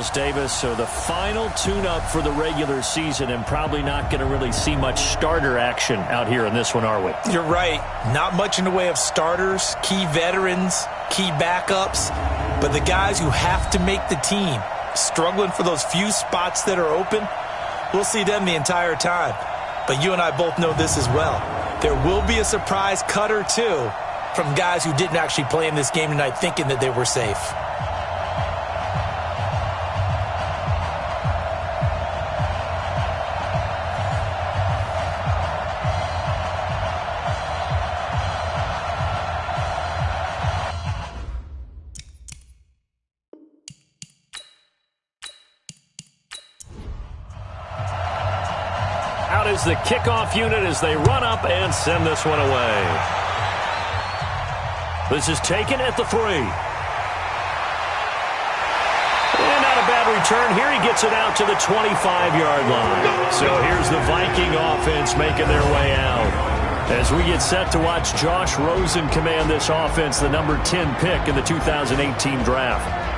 Miles Davis. So the final tune-up for the regular season, and probably not going to really see much starter action out here in this one, are we? You're right. Not much in the way of starters, key veterans, key backups, but the guys who have to make the team, struggling for those few spots that are open, we'll see them the entire time. But you and I both know this as well. There will be a surprise cut or two from guys who didn't actually play in this game tonight thinking that they were safe. Out is the kickoff unit as they run up and send this one away. This is taken at the 3. And not a bad return here. He gets it out to the 25-yard line. So here's the Viking offense making their way out. As we get set to watch Josh Rosen command this offense, the number 10 pick in the 2018 draft.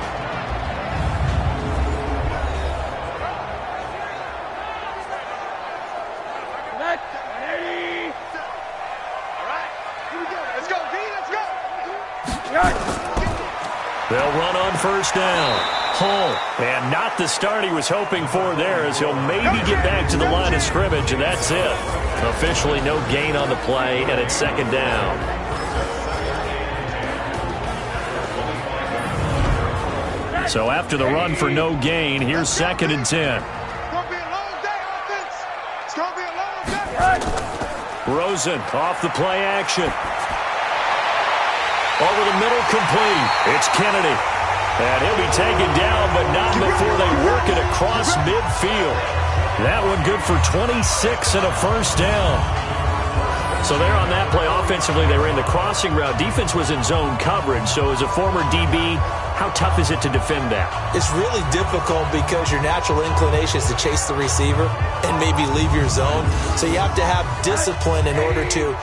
They'll run on first down. Hull, and not the start he was hoping for there, as he'll maybe get back to the line of scrimmage, and that's it. Officially no gain on the play, and it's second down. So after the run for no gain, here's 2nd and 10. Rosen off the play action. Over the middle, complete. It's Kennedy. And he'll be taken down, but not before they work it across midfield. That one good for 26 and a first down. So there on that play, offensively, they ran the crossing route. Defense was in zone coverage. So as a former DB, how tough is it to defend that? It's really difficult because your natural inclination is to chase the receiver and maybe leave your zone. So you have to have discipline in order to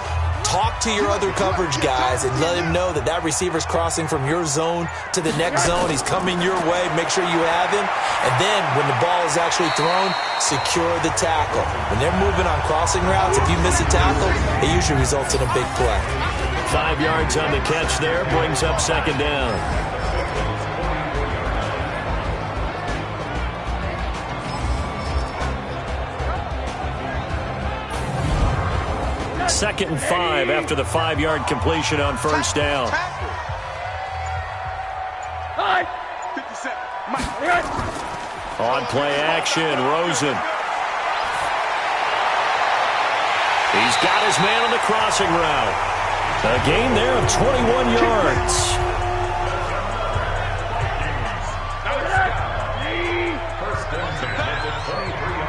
talk to your other coverage guys and let him know that that receiver's crossing from your zone to the next zone. He's coming your way. Make sure you have him. And then when the ball is actually thrown, secure the tackle. When they're moving on crossing routes, if you miss a tackle, it usually results in a big play. 5 yards on the catch there, brings up second down. Second and 5 after the 5-yard completion on first down. On play action, Rosen. He's got his man on the crossing route. A gain there of 21 yards.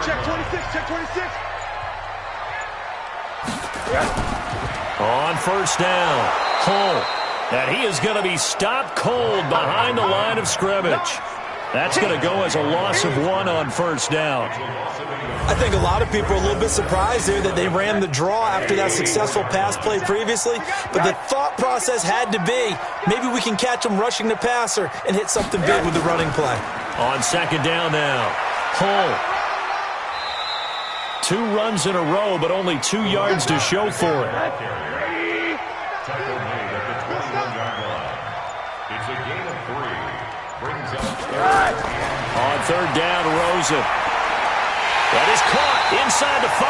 Check 26, check 26. On first down, Hull. And he is going to be stopped cold behind the line of scrimmage. That's going to go as a loss of 1 on first down. I think a lot of people are a little bit surprised there that they ran the draw after that successful pass play previously. But the thought process had to be, maybe we can catch him rushing the passer and hit something big with the running play. On second down now, Hull. 2 runs in a row, but only 2 yards to show for it. On third down, Rosen. That is caught inside the 5.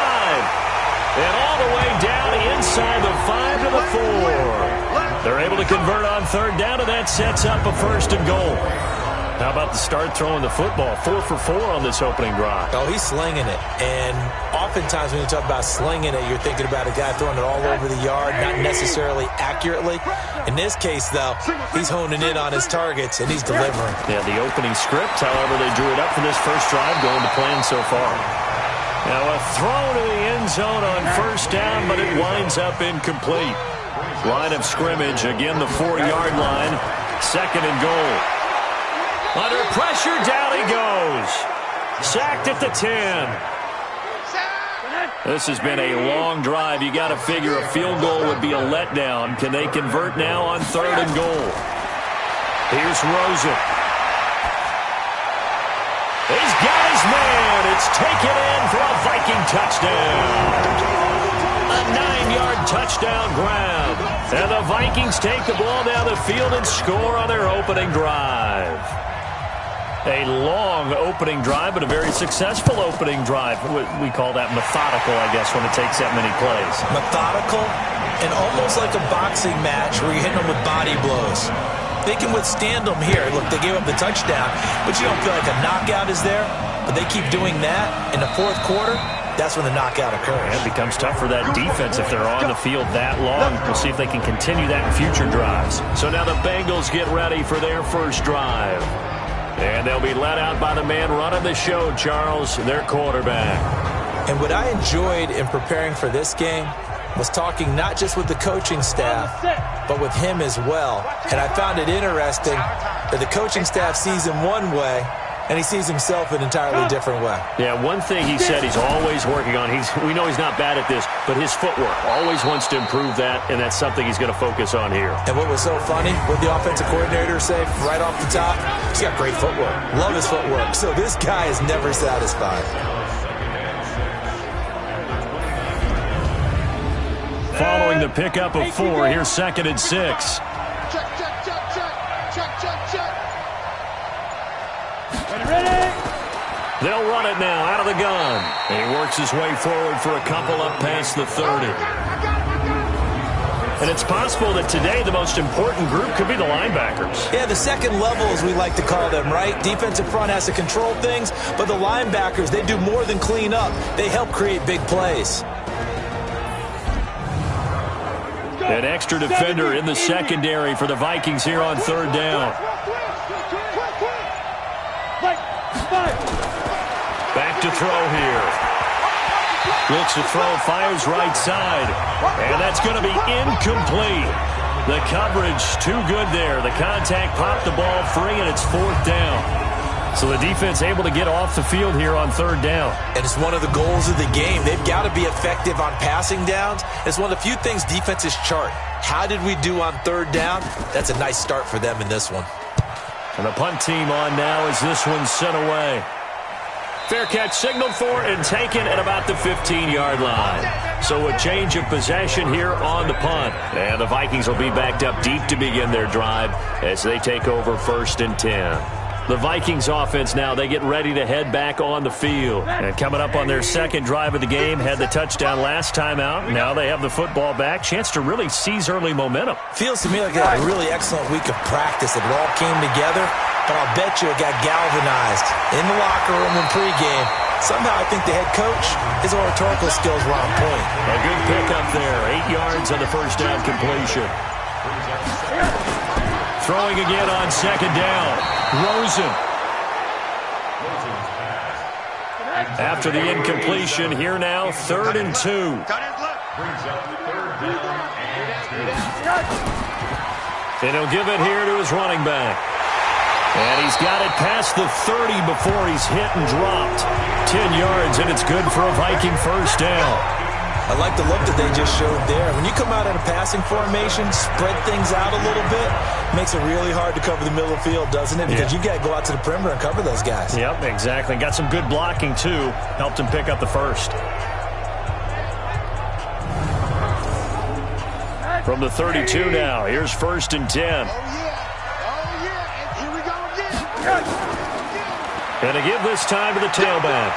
And all the way down inside the 5 to the 4. They're able to convert on third down, and that sets up a first and goal. How about the start throwing the football? 4 for 4 on this opening drive. Oh, he's slinging it. And oftentimes when you talk about slinging it, you're thinking about a guy throwing it all over the yard, not necessarily accurately. In this case, though, he's honing in on his targets, and he's delivering. Yeah, the opening script, however, they drew it up for this first drive, going to plan so far. Now a throw to the end zone on first down, but it winds up incomplete. Line of scrimmage, again the 4-yard line. Second and goal. Under pressure, down he goes. Sacked at the 10. This has been a long drive. You got to figure a field goal would be a letdown. Can they convert now on third and goal? Here's Rosen. It's taken in for a Viking touchdown. A 9-yard touchdown grab. And the Vikings take the ball down the field and score on their opening drive. A long opening drive, but a very successful opening drive. We call that methodical, I guess, when it takes that many plays. Methodical and almost like a boxing match where you're hitting them with body blows. They can withstand them here. Look, they gave up the touchdown, but you don't feel like a knockout is there. But they keep doing that in the fourth quarter. That's when the knockout occurs. It becomes tough for that defense if they're on the field that long. We'll see if they can continue that in future drives. So now the Bengals get ready for their first drive. And they'll be led out by the man running the show, Charles, their quarterback. And what I enjoyed in preparing for this game was talking not just with the coaching staff, but with him as well. And I found it interesting that the coaching staff sees him one way, and he sees himself an entirely different way. Yeah, one thing he said he's always working on, we know he's not bad at this, but his footwork, always wants to improve that, and that's something he's going to focus on here. And what was so funny, what the offensive coordinator say right off the top, he's got great footwork. Love his footwork. So this guy is never satisfied. Following the pickup of 4, here's 2nd and 6. Check, check, check, check. Check, check, check. Ready? They'll run it now out of the gun. And he works his way forward for a couple up past the 30. And it's possible that today the most important group could be the linebackers. Yeah, the second level, as we like to call them, right? Defensive front has to control things, but the linebackers, they do more than clean up. They help create big plays. An extra defender in the secondary for the Vikings here on 3rd down. Back to throw here. Looks to throw, fires right side. And that's going to be incomplete. The coverage too good there. The contact popped the ball free, and it's 4th down. So the defense able to get off the field here on 3rd down. And it's one of the goals of the game. They've got to be effective on passing downs. It's one of the few things defenses chart. How did we do on 3rd down? That's a nice start for them in this one. And the punt team on now as this one's sent away. Fair catch signaled for and taken at about the 15-yard line. So a change of possession here on the punt. And the Vikings will be backed up deep to begin their drive as they take over 1st and 10. The Vikings offense now, they get ready to head back on the field. And coming up on their second drive of the game, had the touchdown last time out. Now they have the football back. Chance to really seize early momentum. Feels to me like they had a really excellent week of practice. It all came together, but I'll bet you it got galvanized in the locker room in pregame. Somehow I think the head coach, his oratorical skills were on point. A good pickup there. 8 yards on the first down completion. Throwing again on 2nd down. Rosen. After the incompletion, here now, 3rd and 2. And he'll give it here to his running back. And he's got it past the 30 before he's hit and dropped. 10 yards, and it's good for a Viking first down. I like the look that they just showed there. When you come out in a passing formation, spread things out a little bit, makes it really hard to cover the middle of the field, doesn't it? Because you got to go out to the perimeter and cover those guys. Yep, exactly. Got some good blocking, too. Helped him pick up the first. From the 32 now, here's 1st and 10. Oh, yeah. And here we go again. And to give this time to the tailback.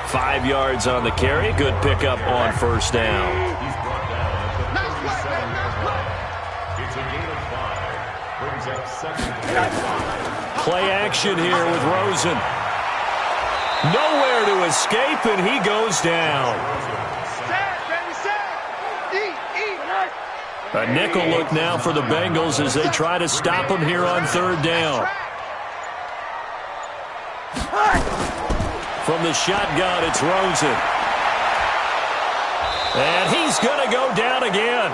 5 yards on the carry. Good pickup on 1st down. Play action here with Rosen. Nowhere to escape, and he goes down. A nickel look now for the Bengals as they try to stop him here on 3rd down. From the shotgun, it's Rosen. And he's going to go down again.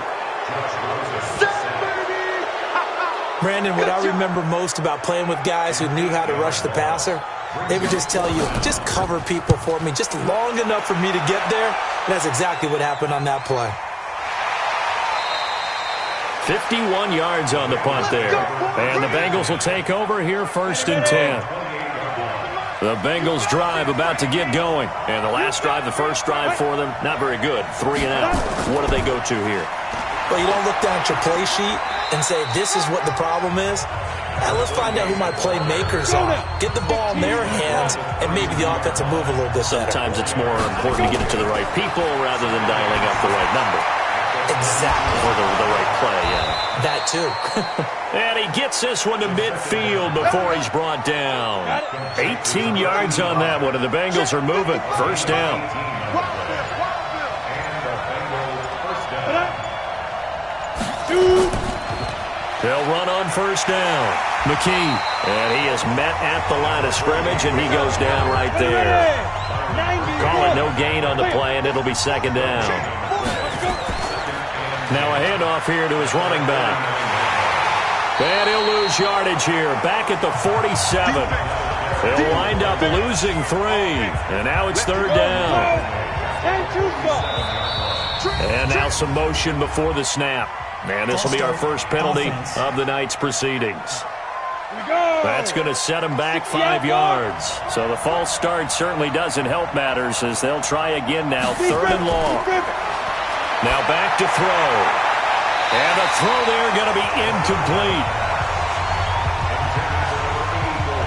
Brandon, what I remember most about playing with guys who knew how to rush the passer, they would just tell you, just cover people for me, just long enough for me to get there. And that's exactly what happened on that play. 51 yards on the punt there. And the Bengals will take over here 1st and 10. The Bengals drive about to get going. And the last drive, the first drive for them, not very good. 3 and out. What do they go to here? Well, you don't look down at your play sheet and say, this is what the problem is. Now, let's find out who my playmakers are. Get the ball in their hands, and maybe the offense will move a little bit better. Sometimes it's more important to get it to the right people rather than dialing up the right number. Exactly. Or the right play, yeah. That, too. And he gets this one to midfield before he's brought down. 18 yards on that one, and the Bengals are moving. First down. They'll run on first down. McKee, and he is met at the line of scrimmage, and he goes down right there. Call it no gain on the play, and it'll be second down. Now a handoff here to his running back. And he'll lose yardage here, back at the 47. He'll wind up losing 3, and now it's third down. And now some motion before the snap. And this will be our first penalty of the night's proceedings. That's going to set him back 5 yards. So the false start certainly doesn't help matters as they'll try again now. 3rd and long. Now back to throw. And the throw there going to be incomplete.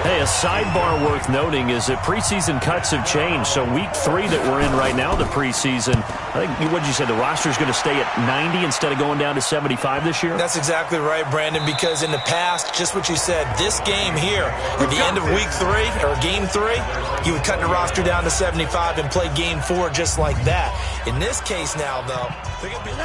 Hey, a sidebar worth noting is that preseason cuts have changed. So week 3 that we're in right now, the preseason, I think, what did you say, the roster's going to stay at 90 instead of going down to 75 this year? That's exactly right, Brandon, because in the past, just what you said, this game here, at the end of week 3, or game 3, you would cut the roster down to 75 and play game 4 just like that. In this case now, though, they're going to be...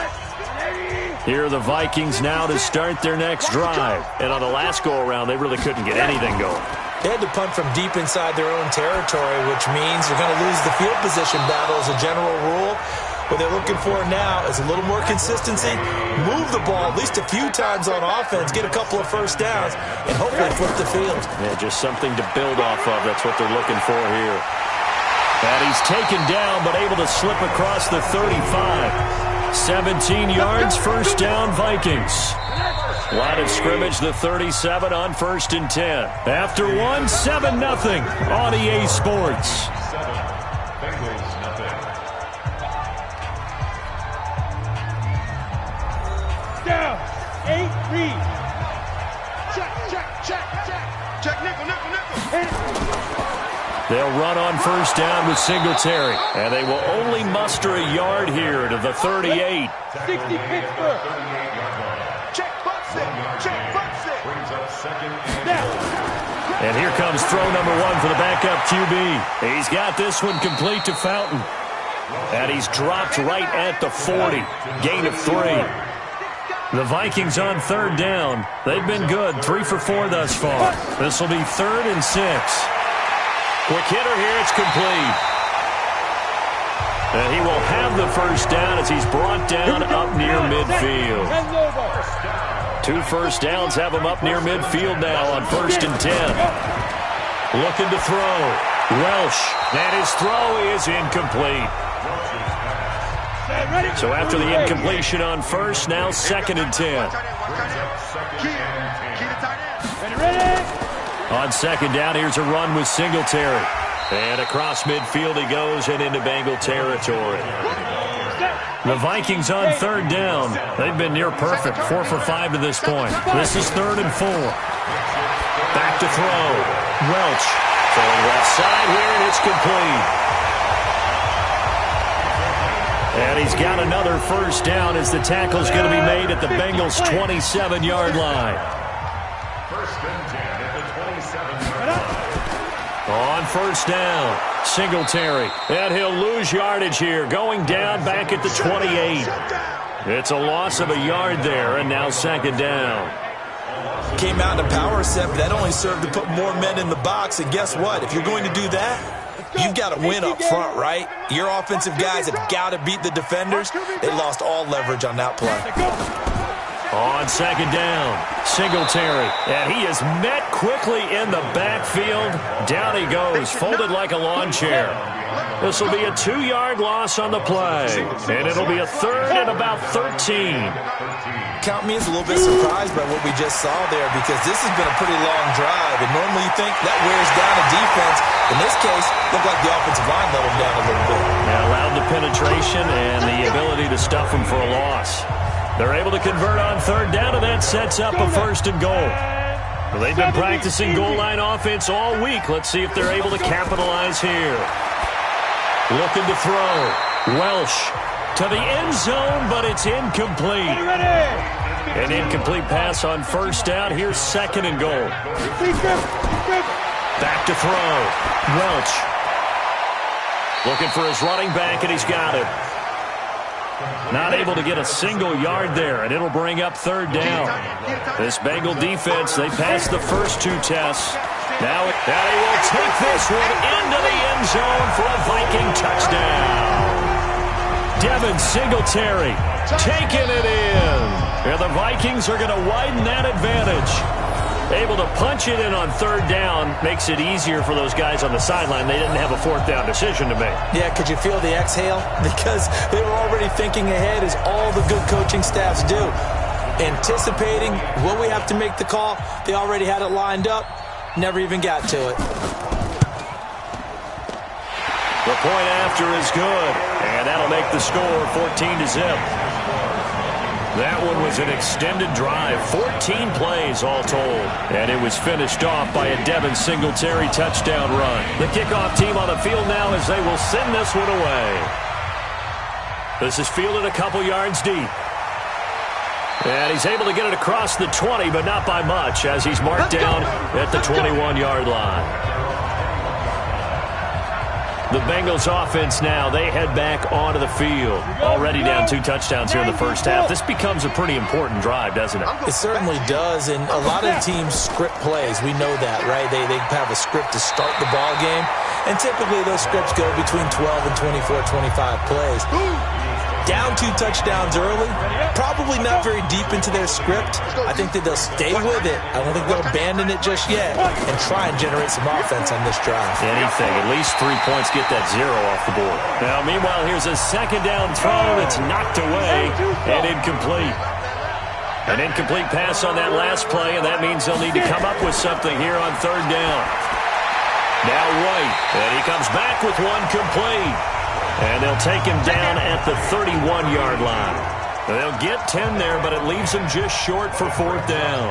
Here are the Vikings now to start their next drive. And on the last go-around, they really couldn't get anything going. They had to punt from deep inside their own territory, which means they're going to lose the field position battle as a general rule. What they're looking for now is a little more consistency, move the ball at least a few times on offense, get a couple of first downs, and hopefully flip the field. Yeah, just something to build off of. That's what they're looking for here. And he's taken down, but able to slip across the 35. 17 yards, first down, Vikings. Line of scrimmage, the 37 on 1st and 10. After 1, 7-0 on EA Sports. Down, 8, read. Check, nickel. They'll run on first down with Singletary. And they will only muster a yard here to the 38. 60 Pittsburgh. Check, Buxton. And here comes throw number 1 for the backup QB. He's got this one complete to Fountain. And he's dropped right at the 40. Gain of 3. The Vikings on 3rd down. They've been good. 3 for 4 thus far. This will be 3rd and 6. Quick hitter here, it's complete. And he will have the first down as he's brought down up near midfield. 2 first downs have him up near midfield now on 1st and 10. Looking to throw. Welsh, and his throw is incomplete. So after the incompletion on 1st, now 2nd and 10. On 2nd down, here's a run with Singletary. And across midfield he goes and into Bengal territory. The Vikings on 3rd down. They've been near perfect, 4 for 5 to this point. This is 3rd and 4. Back to throw. Welch throwing left side here, and it's complete. And he's got another first down as the tackle's going to be made at the Bengals' 27-yard line. On 1st down, Singletary. And he'll lose yardage here, going down back at the 28. It's a loss of a yard there, and now 2nd down. Came out in a power set, but that only served to put more men in the box. And guess what? If you're going to do that, you've got to win up front, right? Your offensive guys have got to beat the defenders. They lost all leverage on that play. On second down, Singletary, and he is met quickly in the backfield. Down he goes, folded like a lawn chair. This will be a 2-yard loss on the play, and it'll be a third and about 13. Count me as a little bit surprised by what we just saw there, because this has been a pretty long drive, and normally you think that wears down a defense. In this case, looked like the offensive line let them down a little bit. Yeah, allowed the penetration and the ability to stuff them for a loss. They're able to convert on third down, and that sets up a first and goal. Well, they've been practicing goal line offense all week. Let's see if they're able to capitalize here. Looking to throw. Welsh to the end zone, but it's incomplete. An incomplete pass on first down. Here's second and goal. Back to throw. Welch looking for his running back, and he's got it. Not able to get a single yard there, and it'll bring up third down. This Bengal defense, they passed the first 2 tests. Now he will take this one into the end zone for a Viking touchdown. Devin Singletary taking it in. And the Vikings are going to widen that advantage. Able to punch it in on third down makes it easier for those guys on the sideline. They didn't have a fourth down decision to make. Yeah, could you feel the exhale? Because they were already thinking ahead, as all the good coaching staffs do. Anticipating what we have to make the call. They already had it lined up. Never even got to it. The point after is good, and that'll make the score 14-0. That one was an extended drive, 14 plays all told, and it was finished off by a Devin Singletary touchdown run. The kickoff team on the field now as they will send this one away. This is fielded a couple yards deep. And he's able to get it across the 20, but not by much, as he's marked down at the 21-yard line. The Bengals offense now, they head back onto the field. Already down 2 touchdowns here in the first half. This becomes a pretty important drive, doesn't it? It certainly does, and a lot of teams script plays. We know that, right? They have a script to start the ball game, and typically those scripts go between 12 and 24, 25 plays. Down 2 touchdowns early, probably not very deep into their script. I think that they'll stay with it. I don't think they'll abandon it just yet and try and generate some offense on this drive. Anything, at least 3 points, get that 0 off the board. Now, meanwhile, here's a second down throw that's knocked away and incomplete. An incomplete pass on that last play, and that means they'll need to come up with something here on third down. Now White, and he comes back with one complete. And they'll take him down at the 31-yard line. They'll get 10 there, but it leaves them just short for fourth down.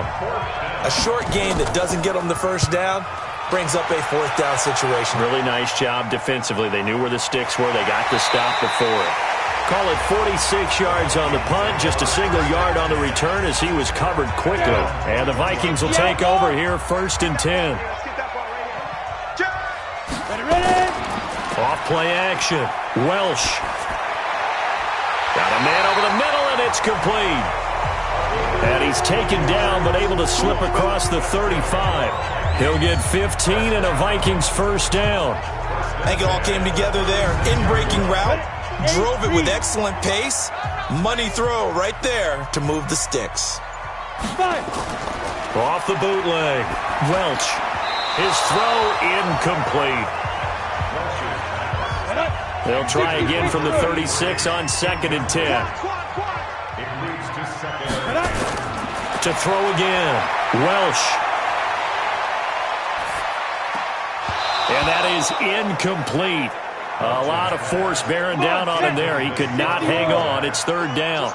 A short gain that doesn't get them the first down brings up a fourth down situation. Really nice job defensively. They knew where the sticks were. They got the stop before it. Call it 46 yards on the punt, just a single yard on the return as he was covered quickly. And the Vikings will take over here, 1st and 10. Off play action. Welsh. Got a man over the middle, and it's complete. And he's taken down, but able to slip across the 35. He'll get 15 and a Vikings first down. I think it all came together there. In-breaking route. Drove it with excellent pace. Money throw right there to move the sticks. Off the bootleg. Welch. His throw incomplete. They'll try again from the 36 on 2nd and 10. To throw again. Welsh. And that is incomplete. A lot of force bearing down on him there. He could not hang on. It's third down.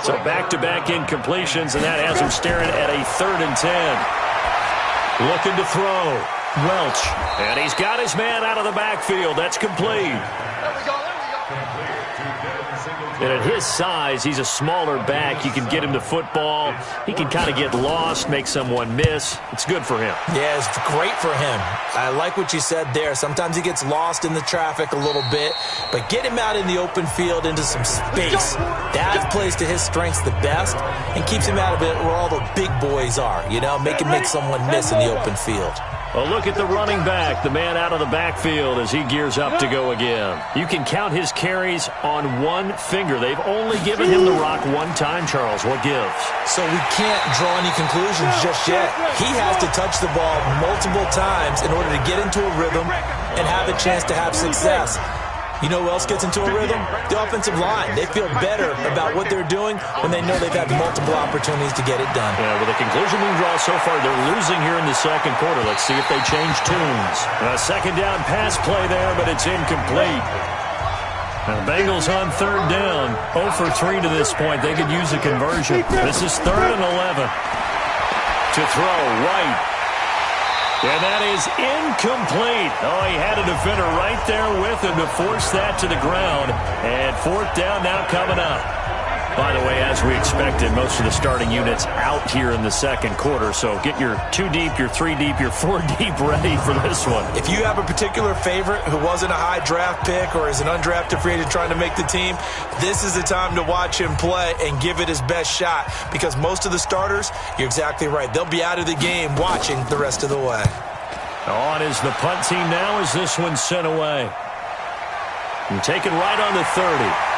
So back-to-back incompletions, and that has him staring at a 3rd and 10. Looking to throw. Welch, and he's got his man out of the backfield. That's complete. And at his size, he's a smaller back. You can get him to football. He can kind of get lost, make someone miss. It's good for him. Yeah, it's great for him. I like what you said there. Sometimes he gets lost in the traffic a little bit, but get him out in the open field into some space. That plays to his strengths the best and keeps him out of it where all the big boys are, you know, make someone miss in the open field. A look at the running back, the man out of the backfield as he gears up to go again. You can count his carries on one finger. They've only given him the rock one time, Charles. What gives? So we can't draw any conclusions just yet. He has to touch the ball multiple times in order to get into a rhythm and have a chance to have success. You know who else gets into a rhythm? The offensive line. They feel better about what they're doing when they know they've had multiple opportunities to get it done. Yeah, with the conclusion we draw so far, they're losing here in the second quarter. Let's see if they change tunes. A second down pass play there, but it's incomplete. Now the Bengals on third down. 0 for 3 to this point. They could use a conversion. This is 3rd and 11. To throw, White. And that is incomplete. Oh, he had a defender right there with him to force that to the ground. And 4th down now coming up. By the way, as we expected, most of the starting units out here in the second quarter. So get your 2 deep, your 3 deep, your 4 deep ready for this one. If you have a particular favorite who wasn't a high draft pick or is an undrafted free agent trying to make the team, this is the time to watch him play and give it his best shot. Because most of the starters, you're exactly right, they'll be out of the game watching the rest of the way. On is the punt team now as this one's sent away. And taken right on the 30.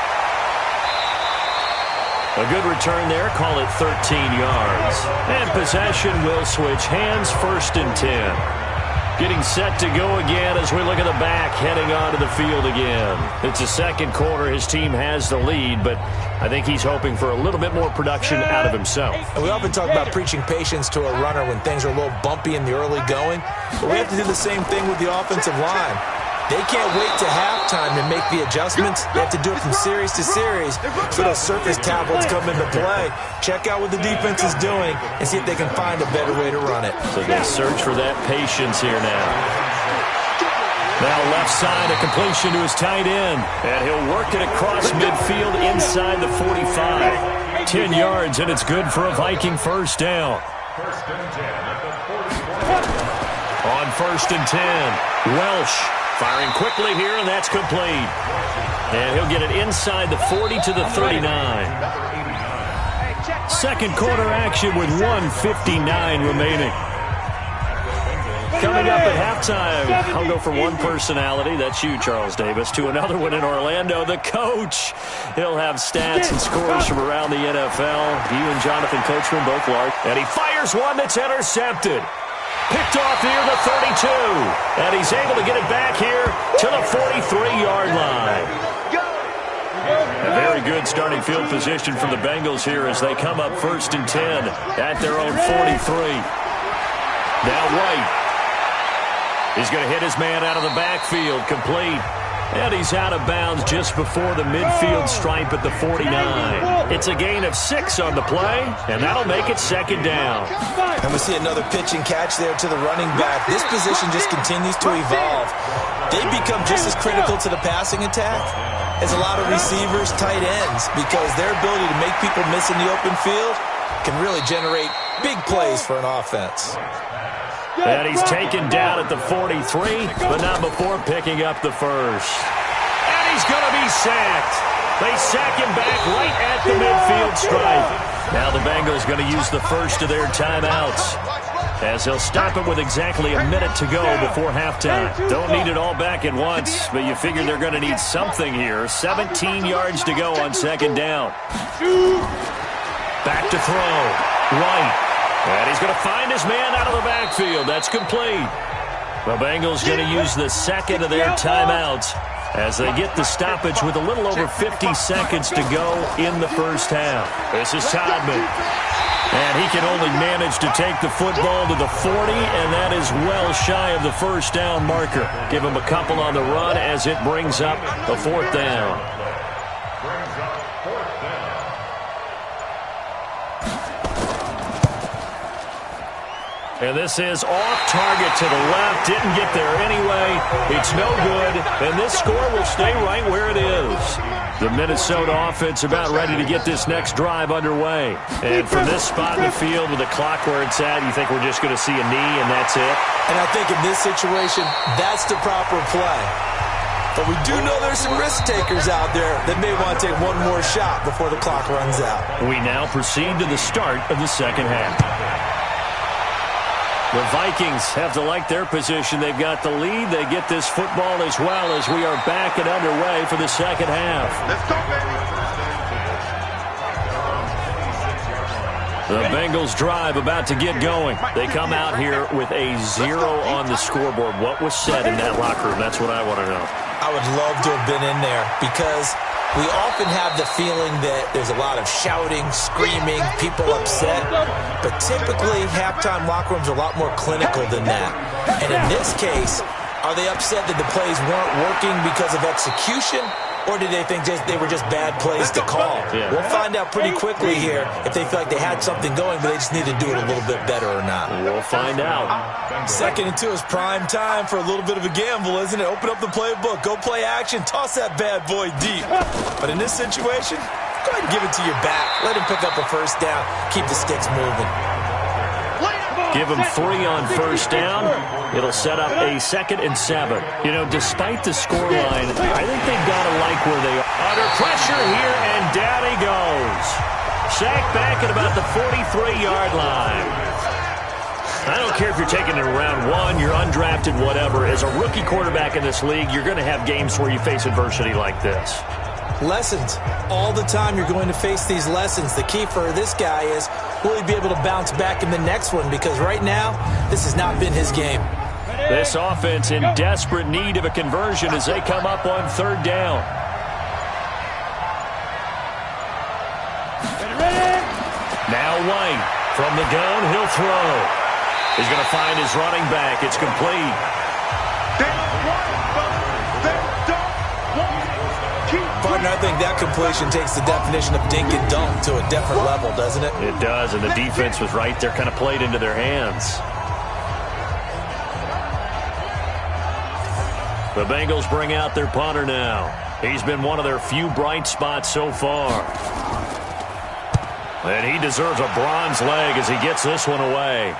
A good return there. Call it 13 yards. And possession will switch hands. 1st and 10. Getting set to go again as we look at the back heading onto the field again. It's the second quarter. His team has the lead, but I think he's hoping for a little bit more production out of himself. And we often talk about preaching patience to a runner when things are a little bumpy in the early going. But we have to do the same thing with the offensive line. They can't wait to halftime to make the adjustments. They have to do it from series to series so those surface tablets come into play. Check out what the defense is doing and see if they can find a better way to run it. So they search for that patience here now. Now left side, a completion to his tight end. And he'll work it across midfield inside the 45. 10 yards, and it's good for a Viking 1st down. On 1st and 10, Welsh. Firing quickly here, and that's complete. And he'll get it inside the 40 to the 39. Second quarter action with 1:59 remaining. Coming up at halftime, I'll go from one personality, that's you, Charles Davis, to another one in Orlando, the coach. He'll have stats and scores from around the NFL. You and Jonathan Coachman both large. And he fires one that's intercepted. Picked off near the 32. And he's able to get it back here to the 43-yard line. A very good starting field position for the Bengals here as they come up 1st and 10 at their own 43. Now White. He's going to hit his man out of the backfield, complete. And he's out of bounds just before the midfield stripe at the 49. It's a gain of 6 on the play, and that'll make it 2nd down. And we see another pitch and catch there to the running back. This position just continues to evolve. They become just as critical to the passing attack as a lot of receivers, tight ends, because their ability to make people miss in the open field can really generate big plays for an offense. And he's taken down at the 43, but not before picking up the 1st. And he's going to be sacked. They sack him back right at the midfield stripe. Now the Bengals going to use the first of their timeouts, as they'll stop it with exactly a minute to go before halftime. Don't need it all back at once, but you figure they're going to need something here. 17 yards to go on 2nd down. Back to throw. Right. And he's going to find his man out of the backfield. That's complete. The Bengals going to use the second of their timeouts as they get the stoppage with a little over 50 seconds to go in the first half. This is Todman. And he can only manage to take the football to the 40, and that is well shy of the first down marker. Give him a couple on the run as it brings up the 4th down. And this is off target to the left. Didn't get there anyway. It's no good. And this score will stay right where it is. The Minnesota offense about ready to get this next drive underway. And from this spot in the field with the clock where it's at, you think we're just going to see a knee and that's it? And I think in this situation, that's the proper play. But we do know there's some risk takers out there that may want to take one more shot before the clock runs out. We now proceed to the start of the second half. The Vikings have to like their position. They've got the lead. They get this football as well as we are back and underway for the second half. Let's go, baby. The Bengals drive about to get going. They come out here with a 0 on the scoreboard. What was said in that locker room? That's what I want to know. I would love to have been in there because we often have the feeling that there's a lot of shouting, screaming, people upset. But typically, halftime locker rooms are a lot more clinical than that. And in this case, are they upset that the plays weren't working because of execution? Or did they think they were just bad plays to call? Yeah. We'll find out pretty quickly here if they feel like they had something going, but they just need to do it a little bit better or not. We'll find out. 2nd and 2 is prime time for a little bit of a gamble, isn't it? Open up the playbook, go play action, toss that bad boy deep. But in this situation, go ahead and give it to your back. Let him pick up a first down. Keep the sticks moving. Give them 3 on first down. It'll set up a 2nd and 7. You know, despite the scoreline, I think they've got to like where they are. Under pressure here, and down he goes. Sacked back at about the 43-yard line. I don't care if you're taking it in round 1, you're undrafted, whatever. As a rookie quarterback in this league, you're going to have games where you face adversity like this. Lessons. All the time you're going to face these lessons. The key for this guy is, will he be able to bounce back in the next one? Because right now, this has not been his game. This offense in desperate need of a conversion as they come up on 3rd down. Now White from the gun, he'll throw. He's going to find his running back. It's complete. Partner, I think that completion takes the definition of dink and dunk to a different level, doesn't it? It does, and the defense was right there, kind of played into their hands. The Bengals bring out their punter now. He's been one of their few bright spots so far. And he deserves a bronze leg as he gets this one away.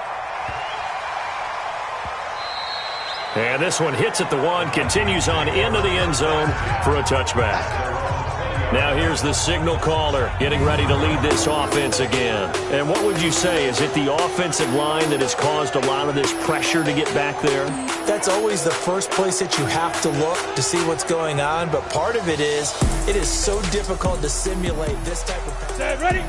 And this one hits at the 1, continues on into the end zone for a touchback. Now here's the signal caller getting ready to lead this offense again. And what would you say? Is it the offensive line that has caused a lot of this pressure to get back there? That's always the first place that you have to look to see what's going on. But part of it is so difficult to simulate this type of... Ready?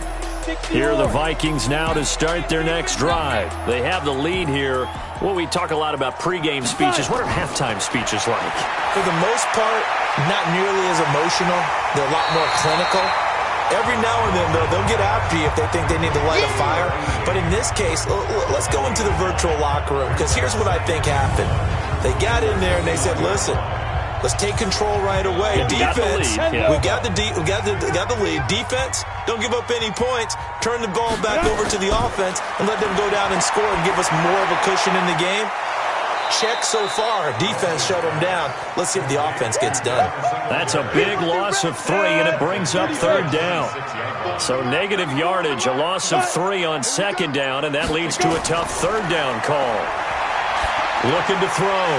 Here are the Vikings now to start their next drive. They have the lead here. Well, we talk a lot about pregame speeches. What are halftime speeches like? For the most part, not nearly as emotional. They're a lot more clinical. Every now and then, though, they'll get after you if they think they need to light a fire. But in this case, let's go into the virtual locker room, because here's what I think happened. They got in there and they said, listen, let's take control right away. Defense, we got the lead. Defense, don't give up any points. Turn the ball back over to the offense and let them go down and score and give us more of a cushion in the game. Check so far. Defense shut them down. Let's see if the offense gets done. That's a big loss of 3, and it brings up 3rd down. So negative yardage, a loss of 3 on 2nd down, and that leads to a tough 3rd down call. Looking to throw.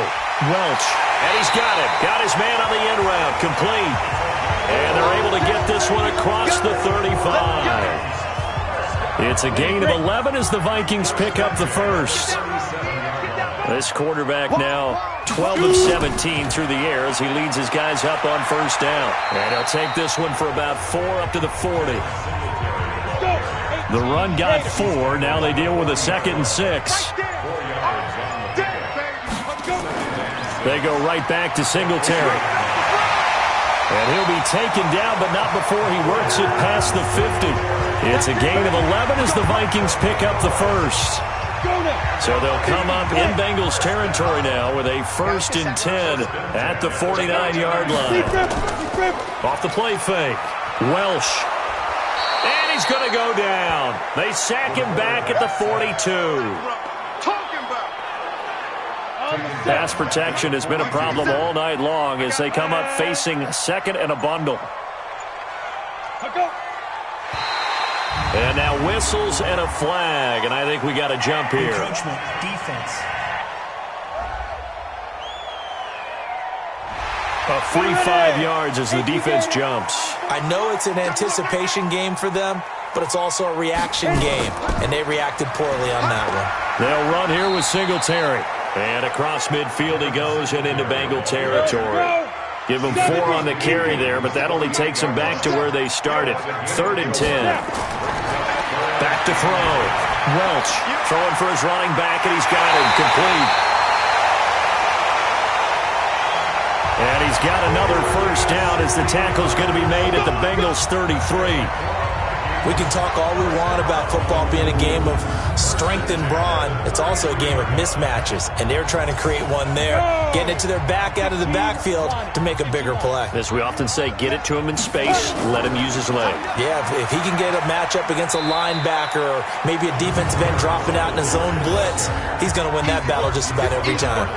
Welch. And he's got it. Got his man on the end route. Complete. And they're able to get this one across the 35. It's a gain of 11 as the Vikings pick up the first. This quarterback now 12 of 17 through the air as he leads his guys up on first down. And he'll take this one for about 4 up to the 40. The run got 4. Now they deal with a 2nd and 6. They go right back to Singletary. And he'll be taken down, but not before he works it past the 50. It's a gain of 11 as the Vikings pick up the first. So they'll come up in Bengals territory now with a 1st and 10 at the 49-yard line. Off the play fake. Welsh. And he's going to go down. They sack him back at the 42. Pass protection has been a problem all night long as they come up facing 2nd and a bundle. And now whistles and a flag, and I think we got a jump here. Encroachment, defense. A free 5 yards as the defense jumps. I know it's an anticipation game for them, but it's also a reaction game, and they reacted poorly on that one. They'll run here with Singletary. And across midfield he goes and into Bengal territory. Give him 4 on the carry there, but that only takes them back to where they started. 3rd and 10. Back to throw. Welch throwing for his running back, and he's got him complete. And he's got another first down as the tackle's going to be made at the Bengals 33. We can talk all we want about football being a game of strength and brawn. It's also a game of mismatches, and they're trying to create one there, getting it to their back out of the backfield to make a bigger play. As we often say, get it to him in space, let him use his leg. Yeah, if he can get a matchup against a linebacker or maybe a defensive end dropping out in a zone blitz, he's going to win that battle just about every time.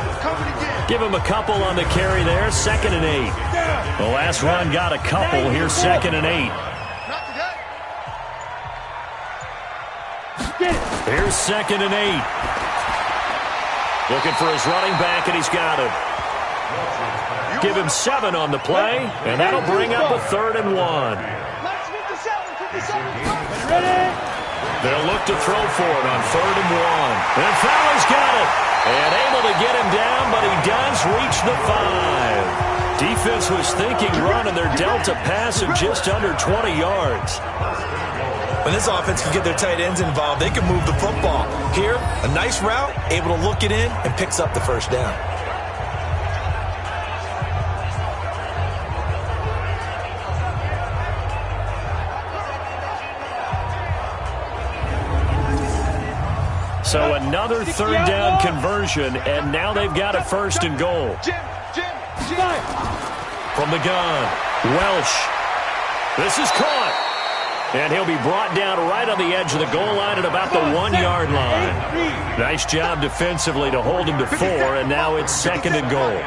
Give him a couple on the carry there, 2nd and 8. The last run got a couple. Here's 2nd and 8. Here's 2nd and 8. Looking for his running back, and he's got him. Give him 7 on the play, and that'll bring up a 3rd and 1. They'll look to throw for it on 3rd and 1. And Fowler's got it. And able to get him down, but he does reach the 5. Defense was thinking run, and they're dealt a pass of just under 20 yards. When this offense can get their tight ends involved, they can move the football. Here, a nice route, able to look it in, and picks up the first down. So another 3rd down conversion, and now they've got a 1st and goal. From the gun, Welch. This is caught. And he'll be brought down right on the edge of the goal line at about the 1-yard line. Nice job defensively to hold him to 4, and now it's 2nd and goal.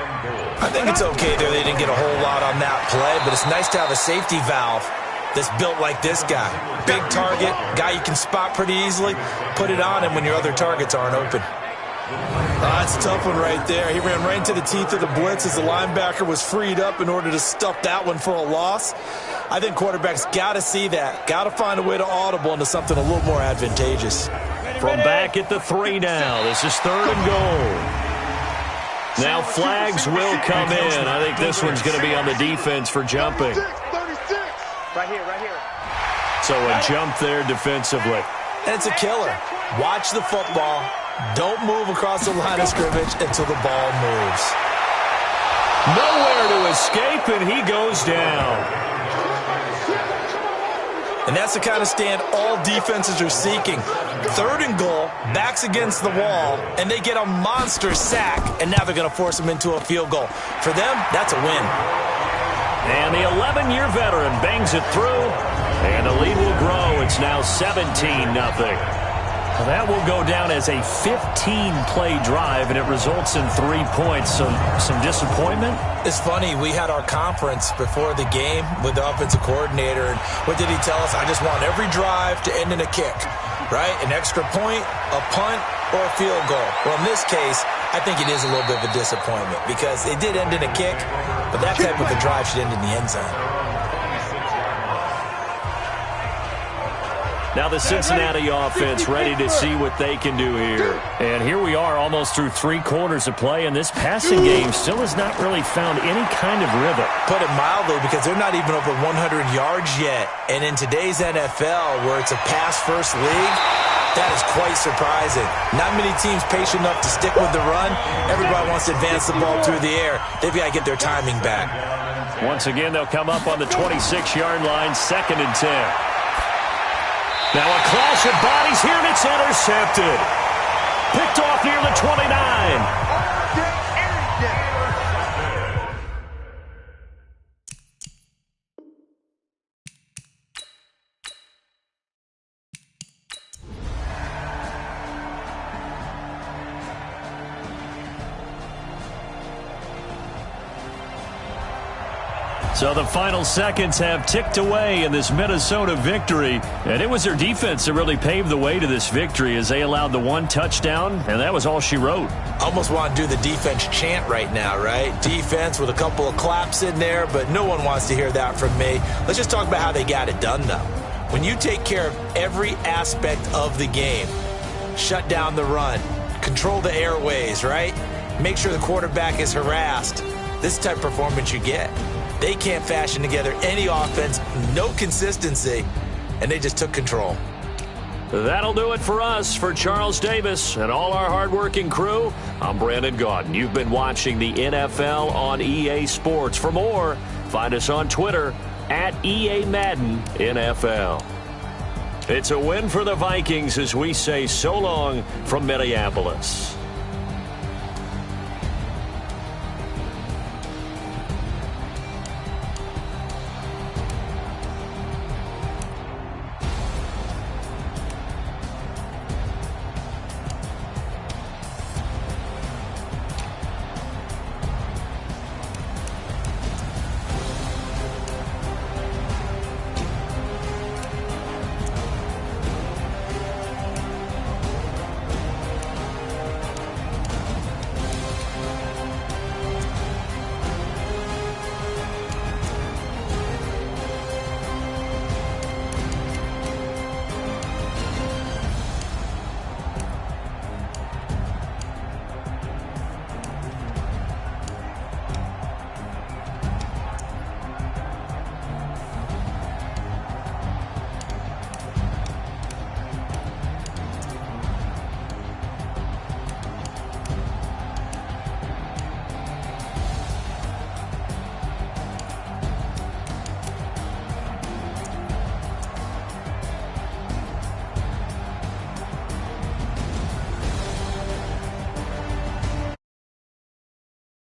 I think it's okay there. They didn't get a whole lot on that play, but it's nice to have a safety valve that's built like this guy. Big target, guy you can spot pretty easily. Put it on him when your other targets aren't open. That's a tough one right there. He ran right into the teeth of the blitz as the linebacker was freed up in order to stuff that one for a loss. I think quarterbacks got to see that. Got to find a way to audible into something a little more advantageous. From back at the 3 now. This is 3rd and goal. Now flags will come in. I think this one's going to be on the defense for jumping. Right here. So a jump there defensively. And it's a killer. Watch the football. Don't move across the line of scrimmage until the ball moves. Nowhere to escape, and he goes down. And that's the kind of stand all defenses are seeking. 3rd and goal, backs against the wall, and they get a monster sack, and now they're going to force them into a field goal. For them, that's a win. And the 11-year veteran bangs it through, and the lead will grow. It's now 17-0. Well, that will go down as a 15-play drive, and it results in 3 points. So some disappointment? It's funny. We had our conference before the game with the offensive coordinator, and what did he tell us? I just want every drive to end in a kick, right? An extra point, a punt, or a field goal. Well, in this case, I think it is a little bit of a disappointment because it did end in a kick, but that type of a drive should end in the end zone. Now the Cincinnati offense ready to see what they can do here. And here we are almost through 3 quarters of play, and this passing game still has not really found any kind of rhythm. Put it mildly, because they're not even over 100 yards yet. And in today's NFL, where it's a pass-first league, that is quite surprising. Not many teams patient enough to stick with the run. Everybody wants to advance the ball through the air. They've got to get their timing back. Once again, they'll come up on the 26-yard line, 2nd and 10. Now a clash of bodies here, and it's intercepted. Picked off near the 29. So the final seconds have ticked away in this Minnesota victory. And it was their defense that really paved the way to this victory as they allowed the 1 touchdown, and that was all she wrote. Almost want to do the defense chant right now, right? Defense with a couple of claps in there, but no one wants to hear that from me. Let's just talk about how they got it done, though. When you take care of every aspect of the game, shut down the run, control the airways, right? Make sure the quarterback is harassed. This type of performance you get. They can't fashion together any offense, no consistency, and they just took control. That'll do it for us. For Charles Davis and all our hardworking crew, I'm Brandon Gaudin. You've been watching the NFL on EA Sports. For more, find us on Twitter at EA Madden NFL. It's a win for the Vikings as we say so long from Minneapolis.